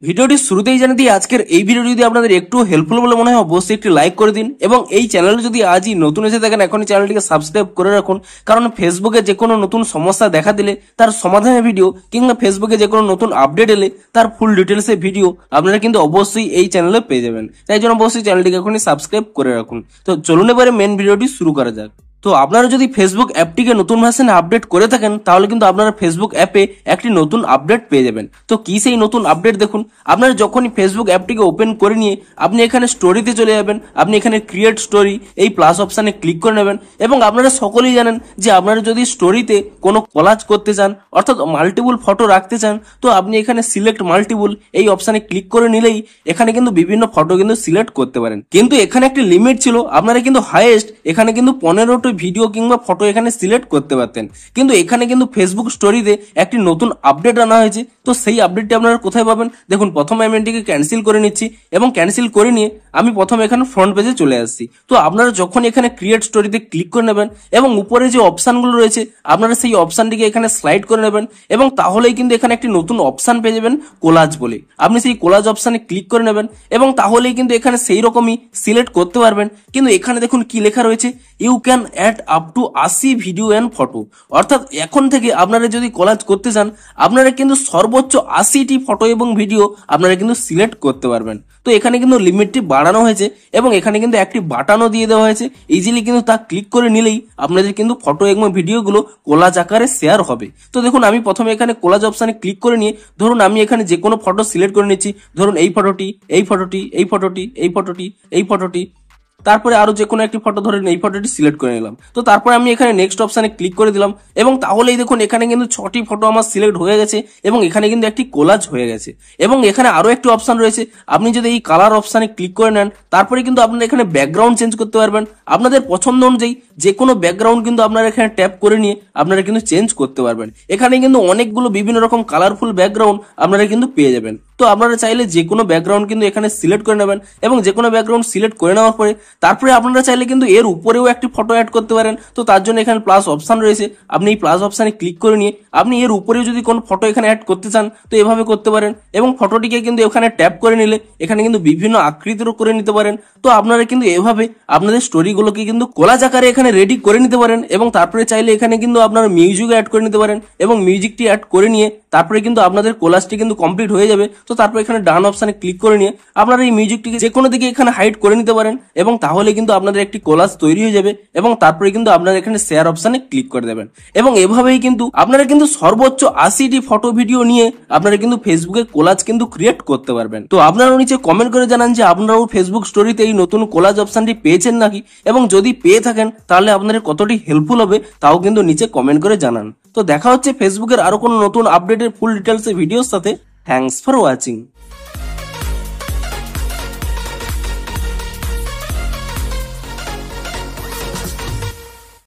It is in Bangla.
ভিডিওটি শুরুতেই জানিয়ে দিই, আজকের এই ভিডিও যদি আপনাদের একটু হেল্পফুল বলে মনে হয় অবশ্যই একটি লাইক করে দিন এবং এই চ্যানেল যদি আজই নতুন এসে থাকেন এখনই চ্যানেলটিকে সাবস্ক্রাইব করে রাখুন। কারণ ফেসবুকে যে কোনো নতুন সমস্যা দেখা দিলে তার সমাধানের ভিডিও কিংবা ফেসবুকে যে কোনো নতুন আপডেট এলে তার ফুল ডিটেলসের ভিডিও আপনারা কিন্তু অবশ্যই এই চ্যানেলে পেয়ে যাবেন। তাই জন্য অবশ্যই চ্যানেলটিকে এখনই সাবস্ক্রাইব করে রাখুন। তো চলুন এবারে মেন ভিডিওটি শুরু করা যাক। তো আপনারা যদি ফেসবুক অ্যাপটিকে নতুন ভার্সনে আপডেট করে থাকেন তাহলে কিন্তু আপনারা ফেসবুক অ্যাপে একটি নতুন আপডেট পেয়ে যাবেন। তো কি সেই নতুন আপডেট দেখুন, আপনারা যখনই ফেসবুক অ্যাপটিকে ওপেন করে নিয়ে আপনি এখানে স্টোরিতে চলে যাবেন, আপনি এখানে ক্রিয়েট স্টোরি এই প্লাস অপশানে ক্লিক করে নেবেন এবং আপনারা সকলেই জানেন যে আপনারা যদি স্টোরিতে কোনো কোলাজ করতে চান অর্থাৎ মাল্টিপল ফটো রাখতে চান তো আপনি এখানে সিলেক্ট মাল্টিপল এই অপশানে ক্লিক করে নিলেই এখানে কিন্তু বিভিন্ন ফটো কিন্তু সিলেক্ট করতে পারেন। কিন্তু এখানে একটি লিমিট ছিল, আপনারা কিন্তু হাইয়েস্ট এখানে কিন্তু 15টি ভিডিও কিংবা ফটো এখানে সিলেক্ট করতে পারতেন। কিন্তু এখানে কিন্তু ফেসবুক স্টোরিতে একটি নতুন আপডেট আনা হয়েছে। তো সেই আপডেটটি আপনারা কোথায় পাবেন দেখুন, প্রথমে আমি এটিকে ক্যান্সেল করে নিচ্ছি এবং ক্যান্সেল করে নিয়ে আমি প্রথমে এখানে ফ্রন্ট পেজে চলে আসছি। তো আপনারা যখন এখানে ক্রিয়েট স্টোরিতে ক্লিক করে নেবেন এবং উপরে যে অপশনগুলো রয়েছে আপনারা সেই অপশনটিকে এখানে স্লাইড করে নেবেন এবং তাহলেই কিন্তু এখানে একটি নতুন অপশন পেয়ে যাবেন কোলাজ বলে। আপনি সেই কোলাজ অপশনে ক্লিক করে নেবেন এবং তাহলেই কিন্তু এখানে সেই রকমই সিলেক্ট করতে পারবেন। কিন্তু এখানে দেখুন কি লেখা রয়েছে, you can add up to 80 video and photo. অর্থাৎ এখন থেকে আপনারা যদি কোলাজ করতে চান আপনারা কিন্তু সর্বোচ্চ 80টি ফটো এবং ভিডিও আপনারা কিন্তু সিলেক্ট করতে পারবেন। তো এখানে কিন্তু লিমিটটি বাড়ানো হয়েছে এবং এখানে কিন্তু একটি বাটনও দিয়ে দেওয়া হয়েছে, ইজিলি কিন্তু তা ক্লিক করে নিলেই আপনাদের কিন্তু ফটো এবং ভিডিওগুলো কোলাজ আকারে শেয়ার হবে। তো দেখুন আমি প্রথমে এখানে কোলাজ অপশানে ক্লিক করে নিয়ে ধরুন আমি এখানে যে কোনো ফটো সিলেক্ট করে নিচ্ছি, ধরুন এই ফটোটি, এই ফটোটি, এই ফটোটি, এই ফটোটি, এই ফটোটি, তারপরে আরো যে কোনো একটি ফটো ধরেন এই ফটোটি সিলেক্ট করে নিলাম। তো তারপরে আমি এখানে নেক্সট অপশানে ক্লিক করে দিলাম এবং তাহলেই দেখুন এখানে কিন্তু 6টি ফটো আমার সিলেক্ট হয়ে গেছে এবং এখানে কিন্তু একটি কোলাজ হয়ে গেছে। এবং এখানে আরো একটি অপশন রয়েছে, আপনি যদি এই কালার অপশানে ক্লিক করে নেন তারপরে কিন্তু আপনারা এখানে ব্যাকগ্রাউন্ড চেঞ্জ করতে পারবেন। আপনাদের পছন্দ অনুযায়ী যে কোনো ব্যাকগ্রাউন্ড কিন্তু আপনারা এখানে ট্যাপ করে নিয়ে আপনারা কিন্তু চেঞ্জ করতে পারবেন। এখানে কিন্তু অনেকগুলো বিভিন্ন রকম কালারফুল ব্যাকগ্রাউন্ড আপনারা কিন্তু পেয়ে যাবেন। তো আপনারা চাইলে যে কোনো ব্যাকগ্রাউন্ড কিন্তু এখানে সিলেক্ট করে নেবেন এবং যে কোনো ব্যাকগ্রাউন্ড সিলেক্ট করে নেওয়ার পরে তারপরে আপনারা চাইলে কিন্তু এর উপরেও একটি ফটো অ্যাড করতে পারেন। তো তার জন্য এখানে প্লাস অপশন রয়েছে, আপনি এই প্লাস অপশানে ক্লিক করে নিয়ে আপনি এর উপরেও যদি কোনো ফটো এখানে অ্যাড করতে চান তো এভাবে করতে পারেন এবং ফটোটিকে কিন্তু এখানে ট্যাপ করে নিলে এখানে কিন্তু বিভিন্ন আকৃতিরও করে নিতে পারেন। তো আপনারা কিন্তু এভাবে আপনাদের স্টোরিগুলোকে কিন্তু কোলাজ আকারে এখানে রেডি করে নিতে পারেন এবং তারপরে চাইলে এখানে কিন্তু আপনারা মিউজিকও অ্যাড করে নিতে পারেন এবং মিউজিকটি অ্যাড করে নিয়ে তারপরে কিন্তু আপনাদের কোলাজটি কিন্তু কমপ্লিট হয়ে যাবে। তো তারপরে এখানে ডান অপশানে ক্লিক করে নিয়ে আপনারা এই মিউজিকটিকে যে কোনো দিকে এখানে হাইড করে নিতে পারেন এবং তাহলে কিন্তু আপনাদের একটি কোলাজ তৈরি হয়ে যাবে এবং তারপরে কিন্তু আপনারা এখানে শেয়ার অপশানে ক্লিক করে দেবেন এবং এভাবেই কিন্তু আপনারা কিন্তু সর্বোচ্চ 80টি ফটো ভিডিও নিয়ে আপনারা কিন্তু ফেসবুকে কোলাজ কিন্তু ক্রিয়েট করতে পারবেন। তো আপনারা নিচে কমেন্ট করে জানান যে আপনারাও ফেসবুক স্টোরিতে এই নতুন কোলাজ অপশানটি পেয়েছেন নাকি এবং যদি পেয়ে থাকেন তাহলে আপনাদের কতটি হেল্পফুল হবে তাও কিন্তু নিচে কমেন্ট করে জানান। তো দেখা হচ্ছে ফেসবুকের আরো কোনো নতুন আপডেটের ফুল ডিটেলস ভিডিওর সাথে। Thanks for watching.